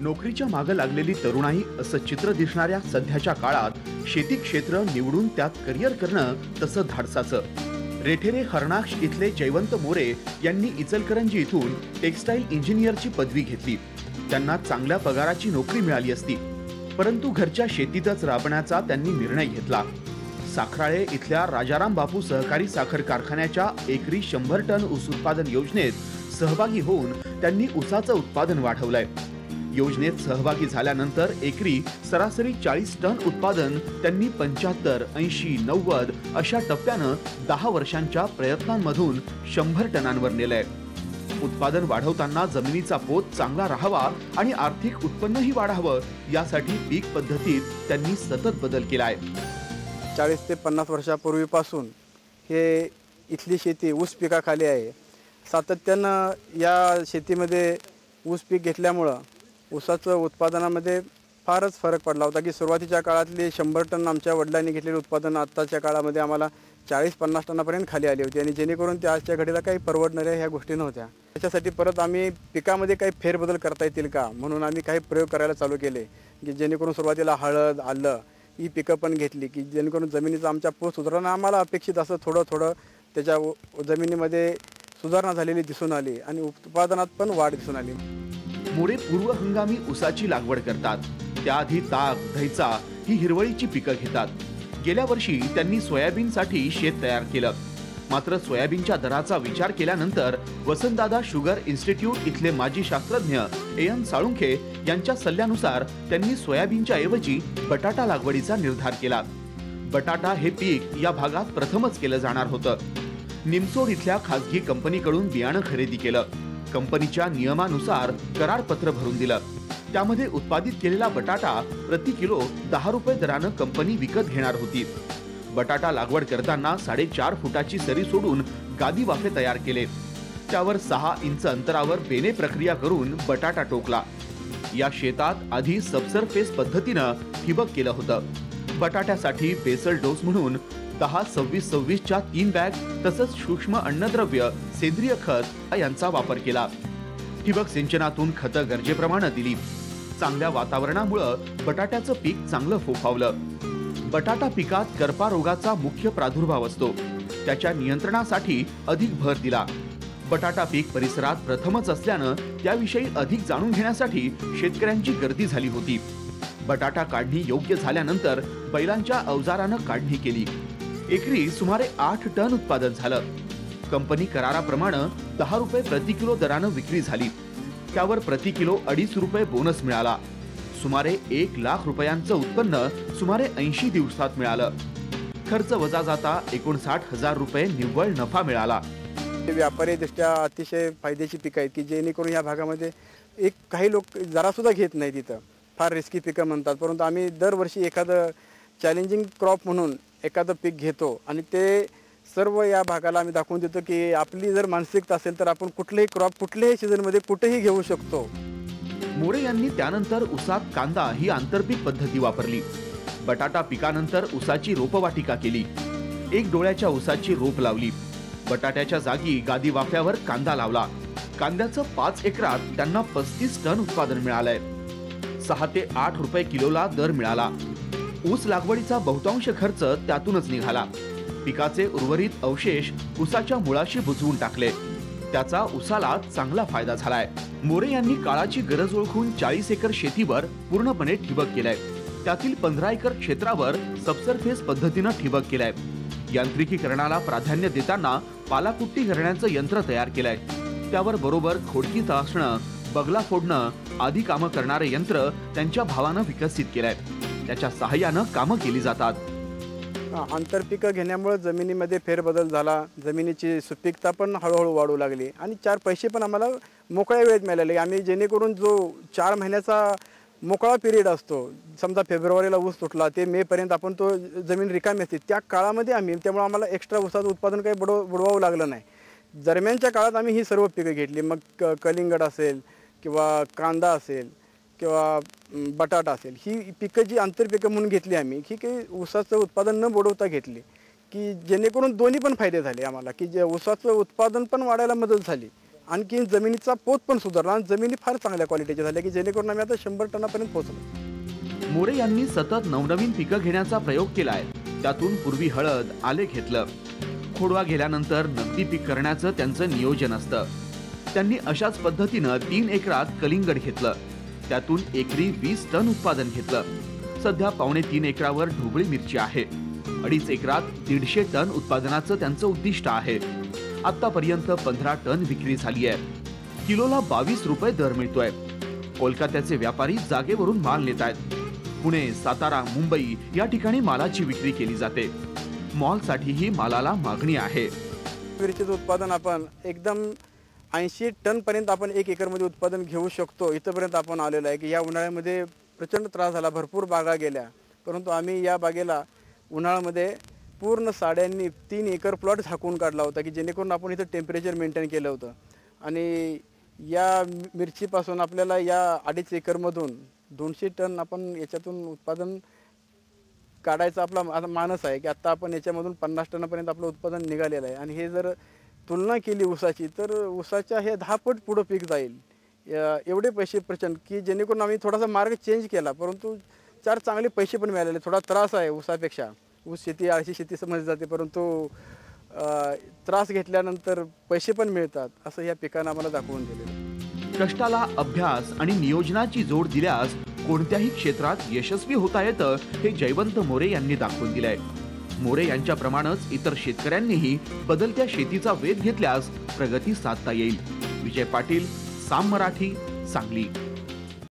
नोकरीच्या मागे लागलेली तरुणाई असं चित्र दिसणाऱ्या सध्याच्या काळात शेती क्षेत्र निवडून त्यात करिअर करणं तसं धाडसाचं। रेठेरे हरणाक्ष इथले जयवंत मोरे यांनी इचलकरंजी इथून टेक्सटाईल इंजिनियरची पदवी घेतली। त्यांना चांगल्या पगाराची नोकरी मिळाली असती, परंतु घरच्या शेतीतच राबण्याचा त्यांनी निर्णय घेतला। साखराळे इथल्या राजाराम बापू सहकारी साखर कारखान्याच्या एकरी 100 टन ऊस उत्पादन योजनेत सहभागी होऊन त्यांनी ऊसाचं उत्पादन वाढवलंय। योजनेत सहभागी झाल्यानंतर एकरी सरासरी 40 टन उत्पादन त्यांनी 75, 80, 90 अशा टप्प्यानं 10 वर्षांच्या प्रयत्नांमधून 100 टनांवर नेलंय। उत्पादन वाढवताना जमिनीचा पोत चांगला राहावा आणि आर्थिक उत्पन्नही वाढावं यासाठी पीक पद्धतीत त्यांनी सतत बदल केलाय। 40 ते 50 वर्षापूर्वीपासून हे इथली शेती ऊस पिकाखाली आहे। सातत्यानं या शेतीमध्ये ऊस पीक घेतल्यामुळं ऊसाचं उत्पादनामध्ये फारच फरक पडला होता की सुरुवातीच्या काळातले 100 टन आमच्या वडिलांनी घेतलेले उत्पादन आत्ताच्या काळामध्ये आम्हाला 40-50 टनापर्यंत खाली आली होती आणि जेणेकरून त्या आजच्या घडीला काही परवडणाऱ्या ह्या गोष्टी नव्हत्या। त्याच्यासाठी परत आम्ही पिकामध्ये काही फेरबदल करता येतील का म्हणून आम्ही काही प्रयोग करायला चालू केले की जेणेकरून सुरुवातीला हळद, आलं ही पिकं पण घेतली की जेणेकरून जमिनीचा आमच्या पोत सुधारणा आम्हाला अपेक्षित असं थोडं त्याच्या जमिनीमध्ये सुधारणा झालेली दिसून आली आणि उत्पादनात पण वाढ दिसून आली। मोरे पूर्व हंगामी ऊसाची लागवड करतात, त्याआधी ताक, धैचा ही हिरवळीची पिकं घेतात। गेल्या वर्षी त्यांनी सोयाबीनसाठी शेत तयार केलं, मात्र सोयाबीनच्या दराचा विचार केल्यानंतर वसंतदादा शुगर इन्स्टिट्यूट इथले माजी शास्त्रज्ञ एन साळुंखे यांच्या सल्ल्यानुसार त्यांनी सोयाबीनच्या ऐवजी बटाटा लागवडीचा निर्धार केला। बटाटा हे पीक या भागात प्रथमच केलं जाणार होतं। निमसोड इथल्या खासगी कंपनीकडून बियाणं खरेदी केलं, कंपनीच्या नियमानुसार करारपत्र भरून दिलं। त्यामध्ये उत्पादित केलेला बटाटा प्रति किलो 10 रुपये दरानं कंपनी विकत घेणार होती। बटाटा लागवड करताना 4.5 फुटाची सरी सोडून गादी वाफे तयार केले, त्यावर 6 इंच अंतरावर बेने प्रक्रिया करून बटाटा टोकला। या शेतात आधी सबसरफेस पद्धतीनं ठिबक केलं होतं। बटाट्यासाठी बेसल डोस म्हणून 10-26-26 च्या 3 बॅग तसंच सूक्ष्म अन्नद्रव्य, सेंद्रिय खत यांचा वापर केला। ठिबक सिंचनातून खतं गरजेप्रमाणे दिली। चांगल्या वातावरणामुळे बटाट्याचं पीक चांगलं फोफावलं। बटाटा पिकात करपा रोगाचा मुख्य प्रादुर्भाव असतो, त्याच्या नियंत्रणासाठी अधिक भर दिला। बटाटा पीक परिसरात प्रथमच असल्यानं त्याविषयी अधिक जाणून घेण्यासाठी शेतकऱ्यांची गर्दी झाली होती। बटाटा काढणी योग्य झाल्यानंतर बैलांच्या अवजारानं काढणी केली। एकरी सुमारे 8 टन उत्पादन झालं। कंपनी कराराप्रमाणे 10 रुपये प्रति किलो दरानं विक्री झाली, त्यावर प्रति किलो 2.5 रुपये बोनस मिळाला। सुमारे 1 लाख रुपयांचं उत्पन्न सुमारे 80 दिवसात मिळालं। खर्च वजा जाता 59,000 रुपये निव्वळ नफा मिळाला। व्यापारी दृष्ट्या अतिशय फायद्याची पिकं आहेत की जेणेकरून या भागामध्ये काही लोक जरा सुद्धा घेत नाही, तिथं फार रिस्की पिकं म्हणतात, परंतु आम्ही दरवर्षी एखादं चॅलेंजिंग क्रॉप म्हणून एखादं पीक घेतो आणि ते सर्व या भागाला आम्ही दाखवून देतो की आपली जर मानसिकता असेल तर आपण कुठलेही क्रॉप कुठल्याही सीझनमध्ये कुठेही घेऊ शकतो। मोरे यांनी त्यानंतर ऊसात कांदा ही आंतरपीक पद्धती वापरली। बटाटा पिकानंतर ऊसाची रोपवाटिका केली, 1 डोळ्याच्या ऊसाची रोप लावली। बटाट्याच्या जागी गादी वाफ्यावर कांदा लावला। कांद्याचं 5 एकरात त्यांना 35 टन उत्पादन मिळालंय। 6 ते 8 रुपये किलोला दर मिळाला। ऊस लागवडीचा बहुतांश खर्च त्यातूनच निघाला। पिकाचे उर्वरित अवशेष ऊसाच्या मुळाशी बुजवून टाकले, त्याचा ऊसाला चांगला फायदा झालाय। मोरे यांनी काळाची गरज ओळखून 40 एकर शेतीवर पूर्णपणे ठिबक केलंय, त्यातील 15 एकर क्षेत्रावर सबसरफेस पद्धतीनं ठिबक केलंय। यांत्रिकीकरणाला प्राधान्य देताना पालाकुट्टी करण्याचं यंत्र तयार केलंय, त्यावर बरोबर खोडकी तासणं, बगला फोडणं आदी कामं करणारे यंत्र त्यांच्या भावानं विकसित केलंय, त्याच्या सहाय्यानं कामं केली जातात। आंतरपिकं घेण्यामुळे जमिनीमध्ये फेरबदल झाला, जमिनीची सुपीकता पण हळूहळू वाढू लागली आणि 4 पैसे पण आम्हाला मोकळ्या वेळेत मिळाले। आम्ही जेणेकरून जो 4 महिन्याचा मोकळा पिरियड असतो, समजा फेब्रुवारीला ऊस तुटला ते मेपर्यंत आपण तो जमीन रिकामी असते, त्या काळामध्ये आम्ही त्यामुळे आम्हाला एक्स्ट्रा ऊसाचं उत्पादन काही बुडवावं लागलं नाही। दरम्यानच्या काळात आम्ही ही सर्व पिकं घेतली, मग कलिंगड असेल किंवा कांदा असेल किंवा बटाटा असेल, ही पिकं जी आंतरपिकं म्हणून घेतली आम्ही, ही काही ऊसाचं उत्पादन न बुडवता घेतली की जेणेकरून दोन्ही पण फायदे झाले आम्हाला की जे ऊसाचं उत्पादन पण वाढायला मदत झाली आणखी जमिनीचा पोत पण सुधारला आणि जमिनी फार चांगल्या क्वालिटीच्या झाल्या की जेणेकरून आम्ही आता 100 टनापर्यंत पोहोचलो. मोरे यांनी सतत नवनवीन पिकं घेण्याचा प्रयोग केलाय. त्यातून पूर्वी हळद, आले घेतलं. खोडवा गेल्यानंतर नगदी पीक करण्याचं त्यांचं नियोजन असतं. त्यांनी अशाच पद्धतीनं 3 एकरात कलिंगड घेतलं. त्यातून एकरी 20 टन उत्पादन घेतलं. सध्या 3.25 एकरावर ढोबळी मिरची आहे. 2.5 एकरात 150 टन उत्पादनाचं त्यांचं उद्दिष्ट आहे. आतापर्यंत 15 टन विक्री झाली आहे. किलोला 22 रुपये दर मिळतोय. कोलकात्याचे व्यापारी जागेवरून माल नेत आहेत. पुणे, सातारा, मुंबई या ठिकाणी मालाची विक्री केली जाते. मॉलसाठीही मालाला मागणी आहे. मिरचीचं उत्पादन आपण एकदम 80 टन पर्यंत आपण 1 एकरमध्ये उत्पादन घेऊ शकतो. इथपर्यंत आपण आलेलो आहे की या उन्हाळ्यामध्ये प्रचंड त्रास झाला, भरपूर बागा गेल्या, परंतु आम्ही या बागेला उन्हाळ्यामध्ये पूर्ण साड्यांनी 3 एकर प्लॉट झाकून काढला होता की जेणेकरून आपण इथं टेम्परेचर मेंटेन केलं होतं. आणि या मिरचीपासून आपल्याला या 2.5 एकरमधून 200 टन आपण याच्यातून उत्पादन काढायचा आपला मानस आहे की आत्ता आपण याच्यामधून 50 टनापर्यंत आपलं उत्पादन निघालेलं आहे. आणि हे जर तुलना केली ऊसाची तर ऊसाच्या हे 10 पट पुढं पीक जाईल. एवढे पैसे प्रचंड की जेणेकरून आम्ही थोडासा मार्ग चेंज केला, परंतु 4 चांगले पैसे पण मिळालेले. थोडा त्रास आहे ऊसापेक्षा. ऊस शेती आळशी शेती समजली जाते, परंतु त्रास घेतल्यानंतर पैसे पण मिळतात असं या पिकानं आम्हाला दाखवून दिलेलं. कष्टाला अभ्यास आणि नियोजनाची जोड दिल्यास कोणत्याही क्षेत्रात यशस्वी होता येतं हे जयवंत मोरे यांनी दाखवून दिलंय. मोरे यांच्याप्रमाणेच इतर शेतकऱ्यांनीही बदलत्या शेतीचा वेध घेतल्यास प्रगती साधता येईल. विजय पाटील, साम मराठी, सांगली.